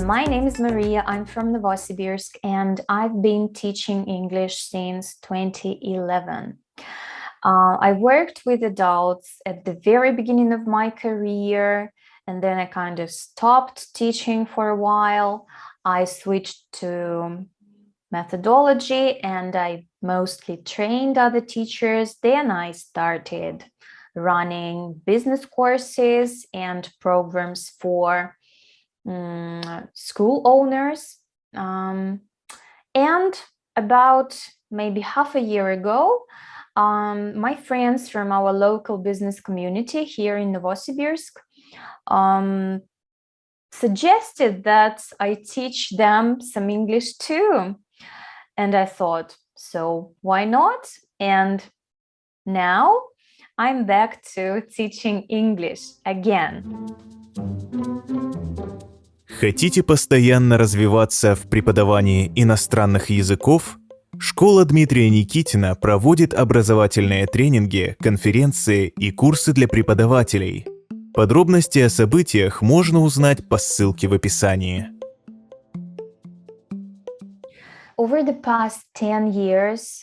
My name is Maria. I'm from Novosibirsk, and I've been teaching English since 2011. I worked with adults at the very beginning of my career, and then I kind of stopped teaching for a while. I switched to methodology, and I mostly trained other teachers. Then I started running business courses and programs for school owners. And about maybe half a year ago, my friends from our local business community here in Novosibirsk suggested that I teach them some English too. And I thought, so why not? And now I'm back to teaching English again. Хотите постоянно развиваться в преподавании иностранных языков? Школа Дмитрия Никитина проводит образовательные тренинги, конференции и курсы для преподавателей. Подробности о событиях можно узнать по ссылке в описании. Over the past 10 years,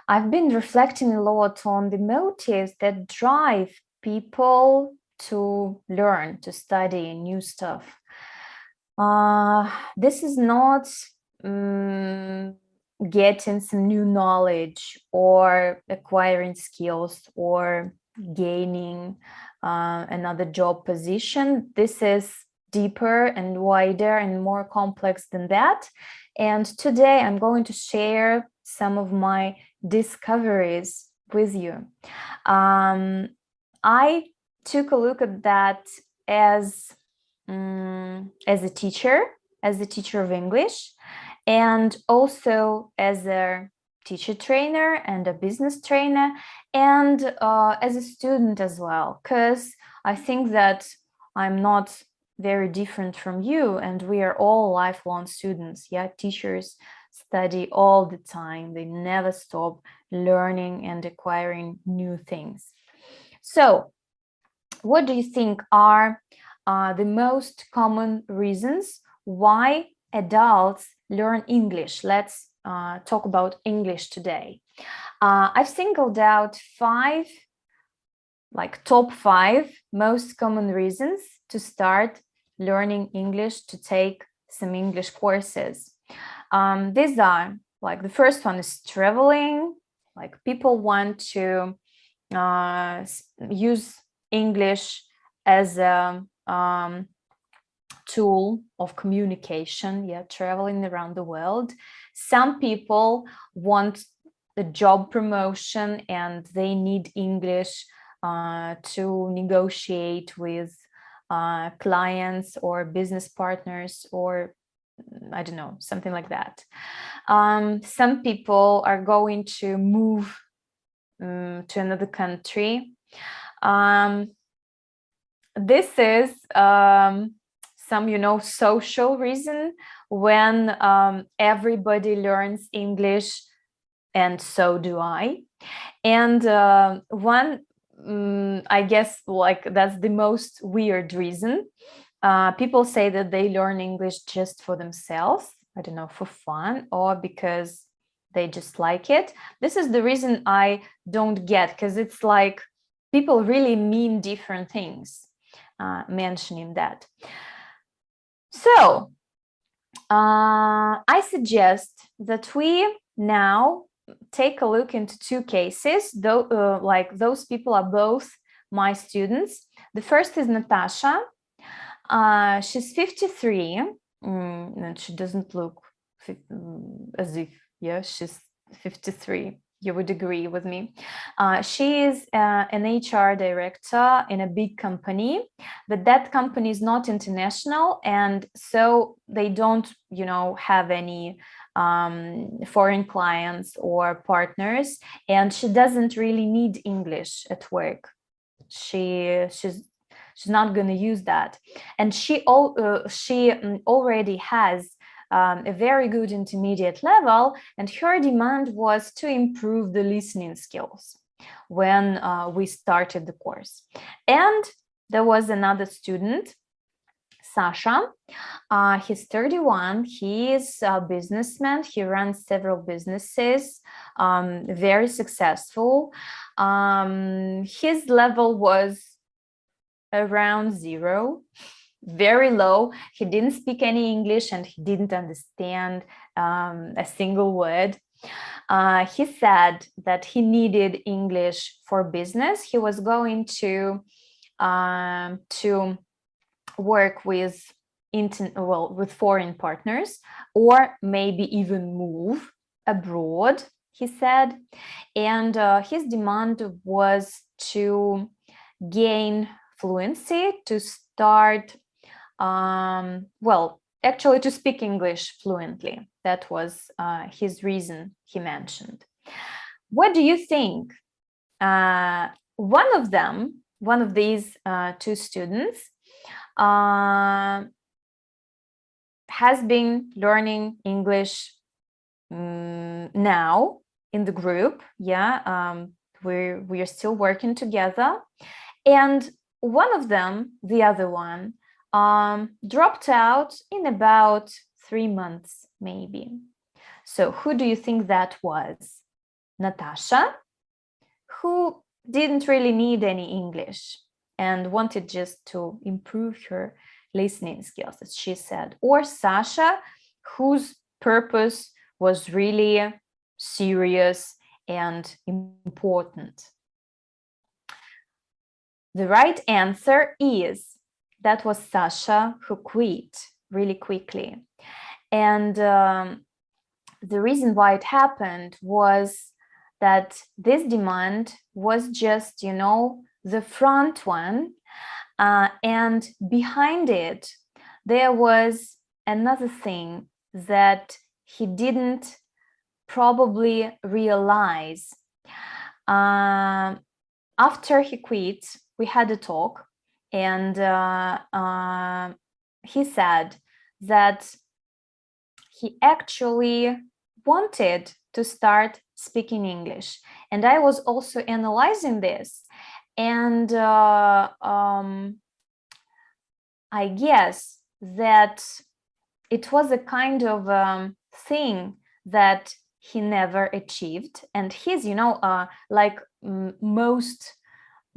I've been reflecting a lot on the motives that drive people to learn, to study new stuff. This is not getting some new knowledge or acquiring skills or gaining another job position. This is deeper and wider and more complex than that. And today I'm going to share some of my discoveries with you. I took a look at that as a teacher of English, and also as a teacher trainer and a business trainer, and as a student as well, because I think that I'm not very different from you, and we are all lifelong students. Yeah, teachers study all the time. They never stop learning and acquiring new things. So what do you think are the most common reasons why adults learn English? Let's talk about English today. I've singled out top five most common reasons to start learning English, to take some English courses. These are, the first one is traveling. People want to use English as a tool of communication, traveling around the world. Some people want a job promotion and they need English to negotiate with clients or business partners, or I don't know, something like that. Some people are going to move to another country. This is some, social reason when everybody learns English, and so do I. And one, I guess, that's the most weird reason. People say that they learn English just for themselves, I don't know, for fun, or because they just like it. This is the reason I don't get, because it's like people really mean different things mentioning that. So I suggest that we now take a look into two cases. Those people are both my students. The first is Natasha. She's 53, and she doesn't look as if, she's 53. You would agree with me. She is an HR director in a big company, but that company is not international, and so they don't, have any foreign clients or partners, and she doesn't really need English at work. She's not going to use that, and she already has a very good intermediate level, and her demand was to improve the listening skills when we started the course. And there was another student, Sasha. He's 31. He is a businessman. He runs several businesses, very successful. His level was around 0, very low. He didn't speak any English and he didn't understand a single word. He said that he needed English for business. He was going to work with with foreign partners, or maybe even move abroad, he said. And his demand was to gain fluency, to start, actually to speak English fluently. That was his reason he mentioned. What do you think? One of these two students has been learning English now in the group. Yeah, we are still working together. And one of them, the other one, dropped out in about 3 months, maybe. So who do you think that was? Natasha, who didn't really need any English and wanted just to improve her listening skills, as she said, or Sasha, whose purpose was really serious and important. The right answer is that was Sasha, who quit really quickly. And the reason why it happened was that this demand was just, the front one. And behind it, there was another thing that he didn't probably realize. After he quit, we had a talk, and he said that he actually wanted to start speaking English. And I was also analyzing this. And I guess that it was a kind of thing that he never achieved. And he's, like most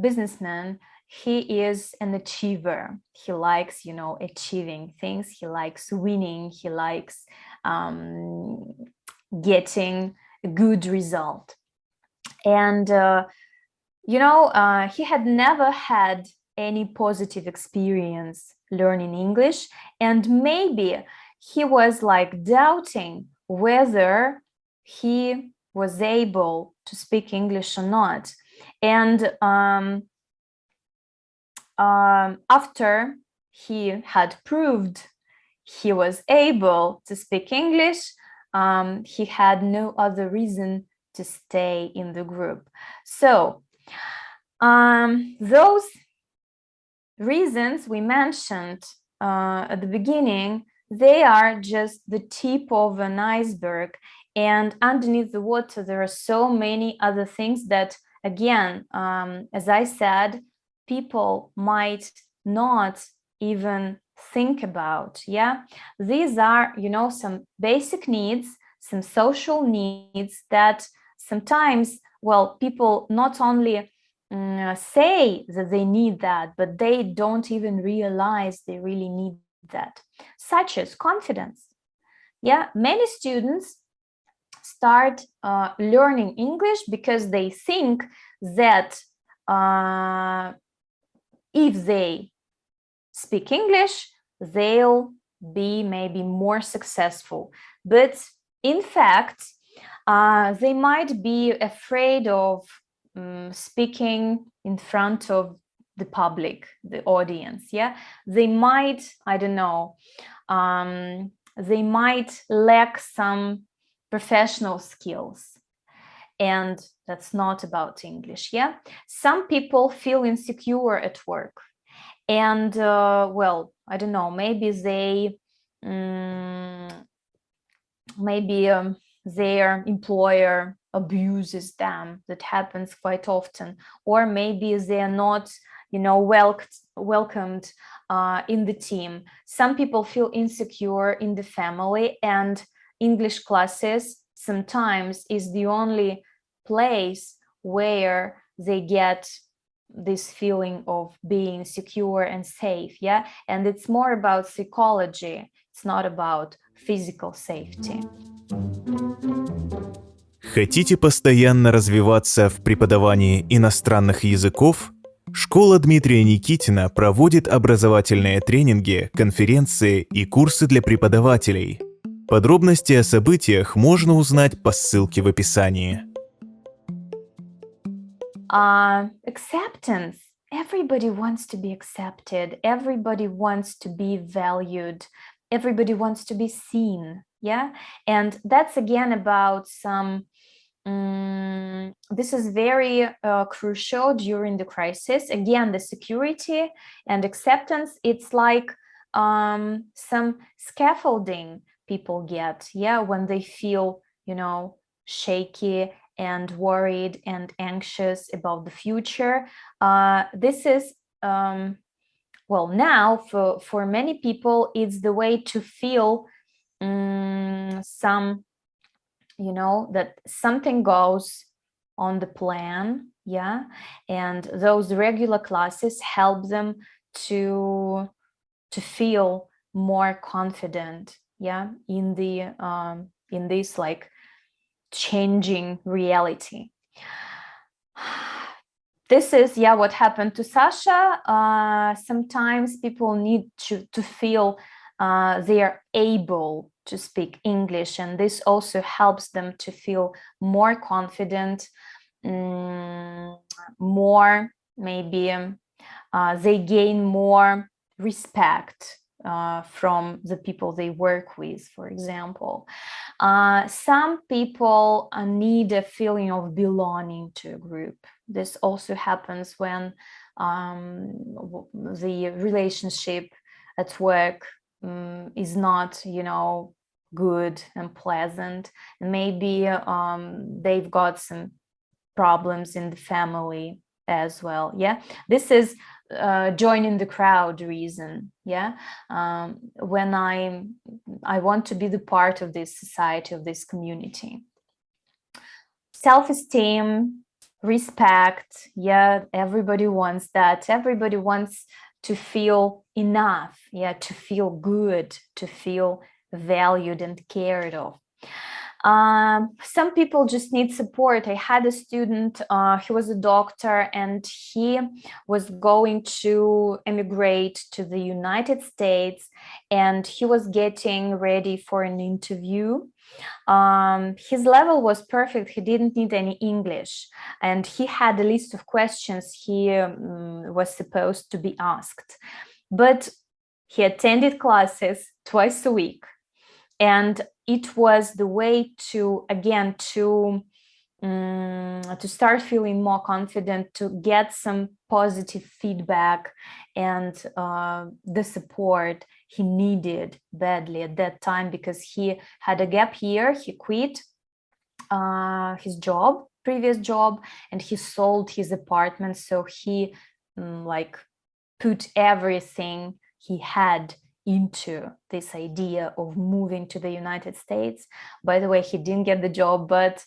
businessmen, he is an achiever. He likes, achieving things. He likes winning. He likes getting a good result. And he had never had any positive experience learning English, and maybe he was like doubting whether he was able to speak English or not. And after he had proved he was able to speak English, he had no other reason to stay in the group. So those reasons we mentioned at the beginning, they are just the tip of an iceberg. And underneath the water, there are so many other things that, again, as I said, people might not even think about. Yeah, these are, some basic needs, some social needs that sometimes, people not only say that they need that, but they don't even realize they really need that, such as confidence. Yeah, many students start learning English because they think that if they speak English, they'll be maybe more successful. But in fact, they might be afraid of speaking in front of the public, the audience. Yeah, they might, I don't know, they might lack some professional skills, and that's not about English. Yeah, some people feel insecure at work, and I don't know, maybe they their employer abuses them. That happens quite often. Or maybe they're not, welcomed in the team. Some people feel insecure in the family, and English classes sometimes is the only place where they get this feeling of being secure and safe, yeah? And it's more about psychology, it's not about physical safety. Хотите постоянно развиваться в преподавании иностранных языков? Школа Дмитрия Никитина проводит образовательные тренинги, конференции и курсы для преподавателей. Подробности о событиях можно узнать по ссылке в описании. Acceptance. Everybody wants to be accepted. Everybody wants to be valued. Everybody wants to be seen. Yeah. And that's again about some, this is very crucial during the crisis. Again, the security and acceptance, it's like some scaffolding people get, yeah, when they feel, shaky and worried and anxious about the future. This is, well, now for many people, it's the way to feel some, that something goes on the plan, yeah, and those regular classes help them to feel more confident, yeah, in this like changing reality. This is, yeah, what happened to Sasha. Sometimes people need to feel they are able to speak English, and this also helps them to feel more confident, more maybe they gain more respect from the people they work with, for example. Some people need a feeling of belonging to a group. This also happens when the relationship at work is not, good and pleasant. And maybe they've got some problems in the family as well. Yeah, this is joining the crowd reason. Yeah, when I want to be the part of this society, of this community. Self-esteem, respect, yeah, everybody wants that. Everybody wants to feel enough, yeah, to feel good, to feel valued and cared of. Some people just need support. I had a student, he was a doctor, and he was going to emigrate to the United States, and he was getting ready for an interview. His level was perfect. He didn't need any English, and he had a list of questions he was supposed to be asked, but he attended classes twice a week, and it was the way to, again, to start feeling more confident, to get some positive feedback and the support he needed badly at that time, because he had a gap year. He quit his previous job, and he sold his apartment. So he put everything he had into this idea of moving to the United States. By the way, he didn't get the job, but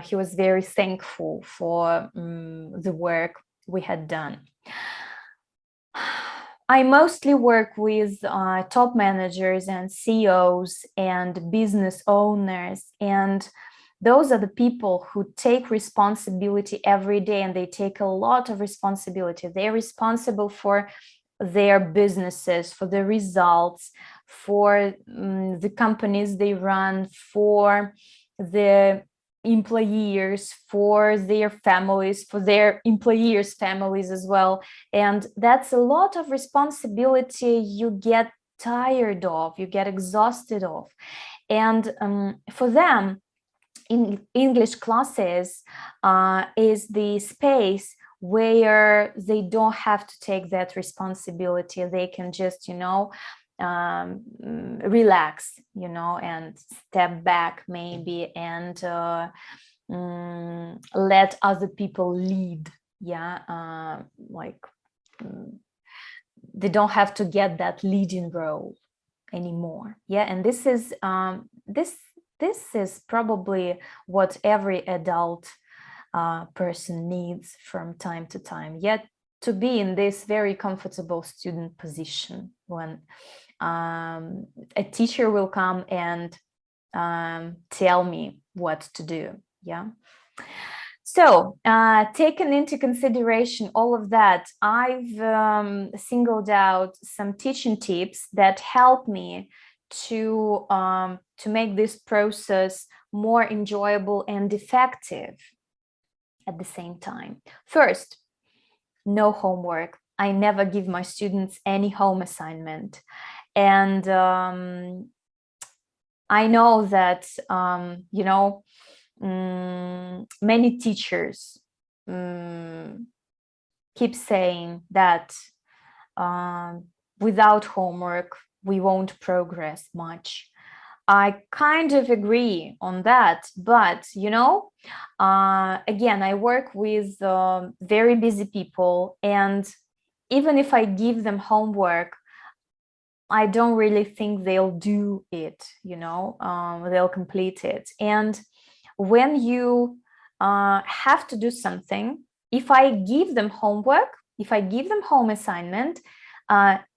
he was very thankful for the work we had done. I mostly work with top managers and CEOs and business owners, and those are the people who take responsibility every day, and they take a lot of responsibility. They're responsible for their businesses, for the results, for the companies they run, for the employees, for their families, for their employees' families as well. And that's a lot of responsibility you get tired of, you get exhausted of. And for them, in English classes is the space where they don't have to take that responsibility. They can just, relax, and step back maybe, and let other people lead Yeah, like they don't have to get that leading role anymore. Yeah, and this is probably what every adult person needs from time to time. Yet to be in this very comfortable student position when a teacher will come and tell me what to do. Yeah. So, taken into consideration all of that, I've singled out some teaching tips that help me to make this process more enjoyable and effective at the same time. First, no homework. I never give my students any home assignment. And I know that, you know, many teachers keep saying that without homework, we won't progress much. I kind of agree on that, but you know, again, I work with very busy people, and even if I give them homework, I don't really think they'll do it, you know, they'll complete it. And when you have to do something, if I give them homework, if I give them home assignment,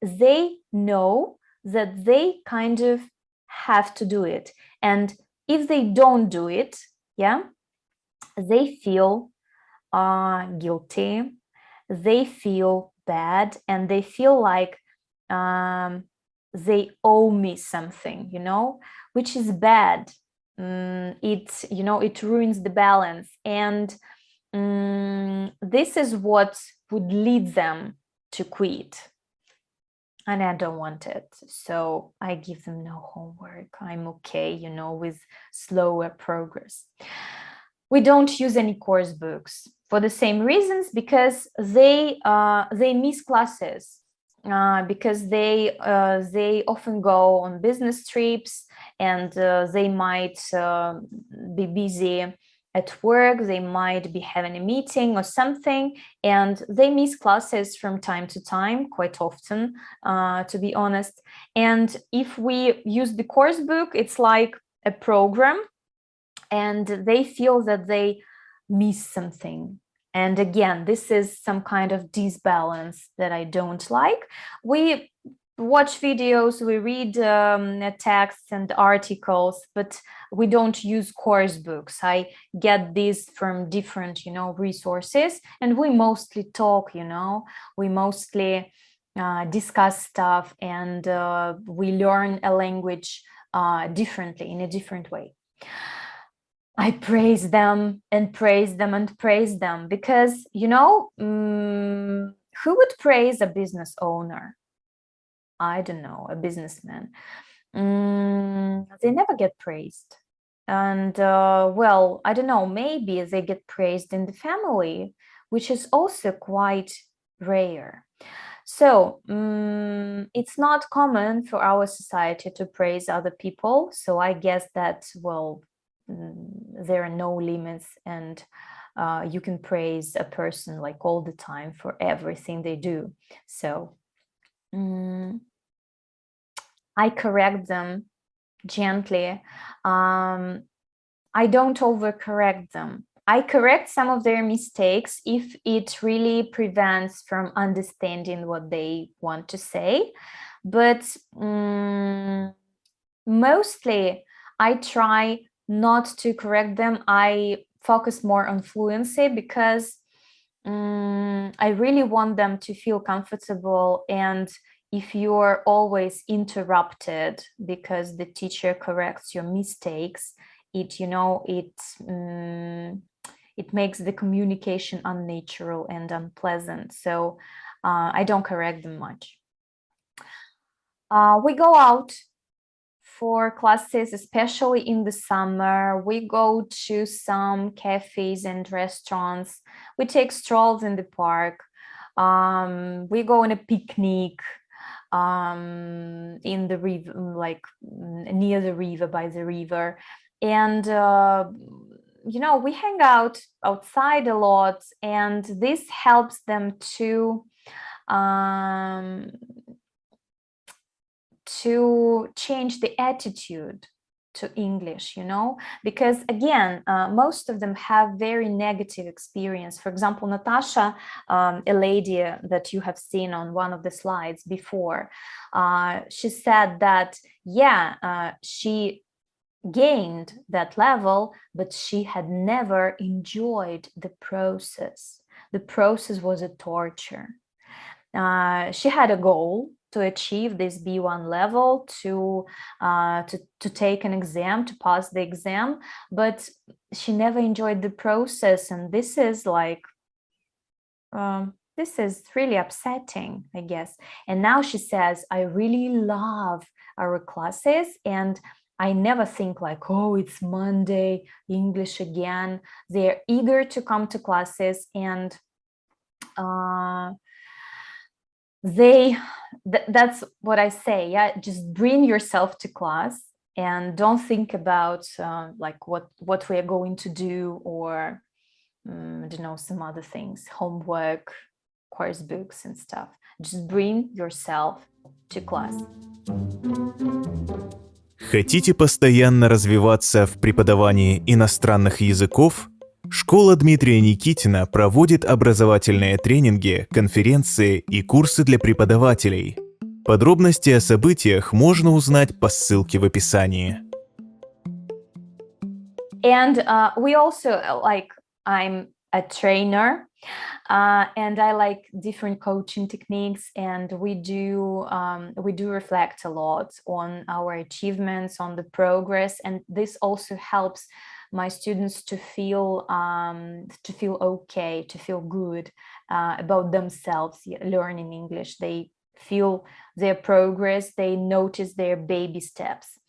they know that they kind of have to do it. And if they don't do it, yeah, they feel guilty, they feel bad, and they feel like they owe me something, you know, which is bad. It, you know, it ruins the balance, and this is what would lead them to quit, and I don't want it. So I give them no homework. I'm okay, you know, with slower progress. We don't use any course books for the same reasons, because they miss classes. Because they often go on business trips, and they might be busy at work, they might be having a meeting or something, and they miss classes from time to time, quite often, to be honest. And if we use the course book, it's like a program, and they feel that they miss something. And again, this is some kind of disbalance that I don't like. We watch videos, we read texts and articles, but we don't use course books. I get these from different, you know, resources, and we mostly talk, you know, we mostly discuss stuff, and we learn a language differently, in a different way. I praise them and praise them and praise them, because, you know, who would praise a business owner? I don't know, a businessman. They never get praised. And well, I don't know, maybe they get praised in the family, which is also quite rare. So it's not common for our society to praise other people. So I guess that, well, there are no limits, and you can praise a person like all the time for everything they do. So I correct them gently. I don't overcorrect them. I correct some of their mistakes if it really prevents from understanding what they want to say. But mostly I try not to correct them. I focus more on fluency, because I really want them to feel comfortable. And if you're always interrupted because the teacher corrects your mistakes, it, you know, it makes the communication unnatural and unpleasant. So I don't correct them much. We go out for classes, especially in the summer. We go to some cafes and restaurants. We take strolls in the park. We go on a picnic in the river, like near the river, by the river. And we hang out outside a lot, and this helps them to change the attitude to English, because again, most of them have very negative experience. For example, Natasha, a lady that you have seen on one of the slides before, she said that, she gained that level, but she had never enjoyed the process. The process was a torture. She had a goal to achieve this B1 level, to take an exam, to pass the exam, but she never enjoyed the process, and this is really upsetting, I guess. And now she says, I really love our classes, and I never think like, oh, it's Monday, English again. They're eager to come to classes, and that's what I say. Just bring yourself to class and don't think about like what we are going to do, or some other things, homework, course books and stuff. Just bring yourself to class. Хотите постоянно развиваться в преподавании иностранных языков? Школа Дмитрия Никитина проводит образовательные тренинги, конференции и курсы для преподавателей. Подробности о событиях можно узнать по ссылке в описании. And we also I'm a trainer, and I like different coaching techniques, and we do reflect a lot on our achievements, on the progress, and this also helps my students to feel okay, to feel good about themselves learning English. They feel their progress, they notice their baby steps.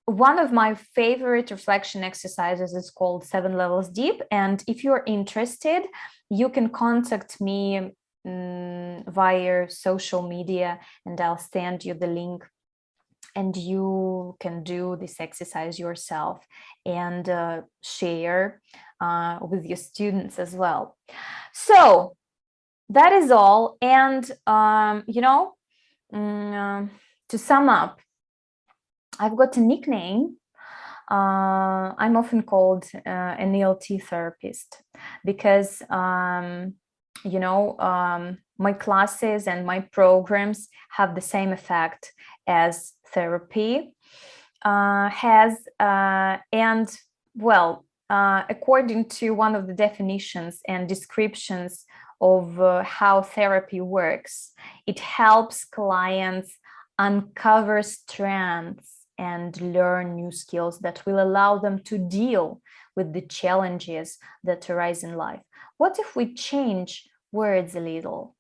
One of my favorite reflection exercises is called 7 Levels Deep, and if you're interested, you can contact me via social media, and I'll send you the link, and you can do this exercise yourself and share with your students as well. So that is all. And to sum up, I've got a nickname. I'm often called an ELT therapist because my classes and my programs have the same effect as therapy has, and well, according to one of the definitions and descriptions of how therapy works, it helps clients uncover strengths and learn new skills that will allow them to deal with the challenges that arise in life. What if we change words a little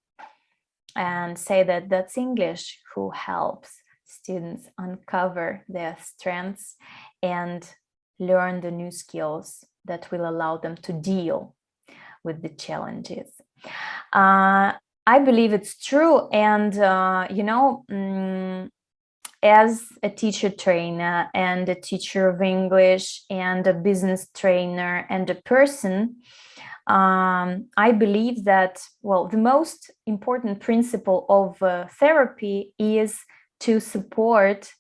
and say that that's English who helps students uncover their strengths and learn the new skills that will allow them to deal with the challenges? I believe it's true. And, as a teacher trainer and a teacher of English and a business trainer and a person, I believe that, well, the most important principle of therapy is to support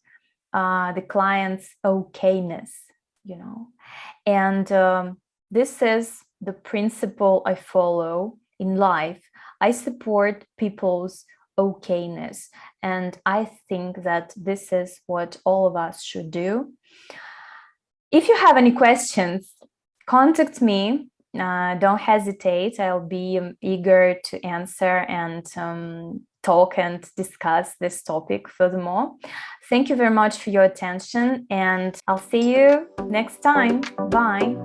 the client's okayness, and this is the principle I follow in life. I support people's okayness, and I think that this is what all of us should do. If you have any questions, contact me. Don't hesitate. I'll be eager to answer and talk and discuss this topic furthermore. Thank you very much for your attention, and I'll see you next time. Bye.